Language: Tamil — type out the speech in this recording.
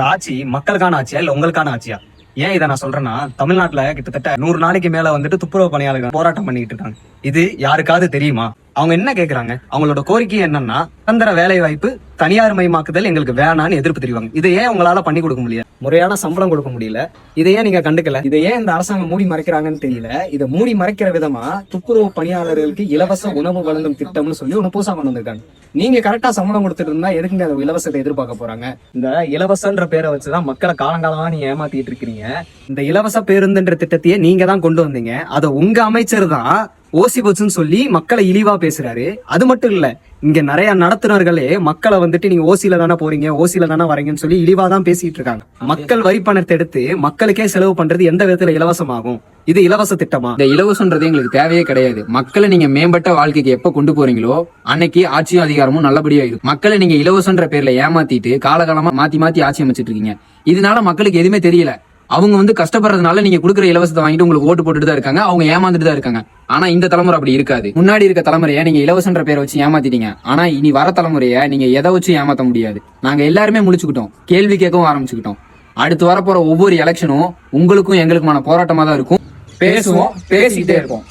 இந்த ஆட்சி மக்களுக்கான ஆட்சியா இல்ல உங்களுக்கான ஆட்சியா? ஏன் இதை நான் சொல்றேன்னா, தமிழ்நாட்டுல கிட்டத்தட்ட 100 நாளைக்கு மேல வந்துட்டு துப்புரவு பணியாளர்கள் போராட்டம் பண்ணிட்டு இருக்காங்க. இது யாருக்காவது தெரியுமா? அவங்க என்ன கேக்குறாங்க? அவங்களோட கோரிக்கை என்னன்னா, நிரந்தர வேலை வாய்ப்பு தனியார் மயமாக்குதல் எங்களுக்கு வேணான்னு எதிர்ப்பு தெரிவிப்பாங்க. இதை ஏன் உங்களால பண்ணி கொடுக்க முடியல? முறையான சம்பளம் கொடுக்க முடியல. இதை ஏன் நீங்க கண்டுக்கல? இதை ஏன் இந்த அரசாங்கம் மூடி மறைக்கிறாங்கன்னு தெரியல. இதை மூடி மறைக்கிற விதமா துப்புரவு பணியாளர்களுக்கு இலவச உணவு வழங்கும் திட்டம்னு சொல்லி ஒண்ணு புதுசா கொண்டு வந்திருக்காங்க. நீங்க கரெக்டா சம்பளம் கொடுத்துட்டு இருந்தா எதுக்குங்க அந்த இலவசத்தை எதிர்பார்க்க போறாங்க? இந்த இலவசன்ற பேரை வச்சுதான் மக்களை காலங்காலமா நீங்க ஏமாத்திட்டு இருக்கிறீங்க. இந்த இலவச பேருந்துன்ற திட்டத்தையே நீங்க தான் கொண்டு வந்தீங்க. அதை உங்க அமைச்சர் தான் ஓசி பஸ்ன்னு சொல்லி மக்களை இழிவா பேசுறாரு. அது மட்டும் இல்ல, இங்க நிறைய நடத்துனர்களே மக்களை வந்துட்டு நீங்க ஓசியில தானே போறீங்க, ஓசியில தானே வரீங்கன்னு சொல்லி இழிவா தான் பேசிட்டு இருக்காங்க. மக்கள் வரி பணத்தை எடுத்து மக்களுக்கே செலவு பண்றது எந்த விதத்துல இலவசமாகும்? இது இலவச திட்டமா? இந்த இலவசன்றது எங்களுக்கு தேவையே கிடையாது. மக்களை நீங்க மேம்பட்ட வாழ்க்கைக்கு எப்ப கொண்டு போறீங்களோ அன்னைக்கு ஆட்சியும் அதிகாரமும் நல்லபடியா இருக்கும். மக்களை நீங்க இலவசன்ற பேர்ல ஏமாத்திட்டு காலகாலமா மாத்தி ஆட்சி அமைச்சிட்டு இருக்கீங்க. இதனால மக்களுக்கு எதுவுமே தெரியல. அவங்க கஷ்டப்படுறதுனால நீங்க கொடுக்குற இலவசத்தை வாங்கிட்டு உங்களுக்கு ஓட்டு போட்டுட்டு தான் இருக்காங்க. அவங்க ஏமாந்துட்டு தான் இருக்காங்க. ஆனா இந்த தலைமுறை அப்படி இருக்காது. முன்னாடி இருக்க தலைமுறையை நீங்க இலவசன்ற பேரை வச்சு ஏமாத்திட்டீங்க. ஆனா இனி வர தலைமுறையை நீங்க எதை வச்சு ஏமாத்த முடியாது. நாங்க எல்லாருமே முழிச்சுக்கிட்டோம், கேள்வி கேட்கவும் ஆரம்பிச்சுக்கிட்டோம். அடுத்து வரப்போற ஒவ்வொரு எலெக்ஷனும் உங்களுக்கும் எங்களுக்குமான போராட்டமா தான் இருக்கும். பேசுவோம், பேசிக்கிட்டே இருப்போம்.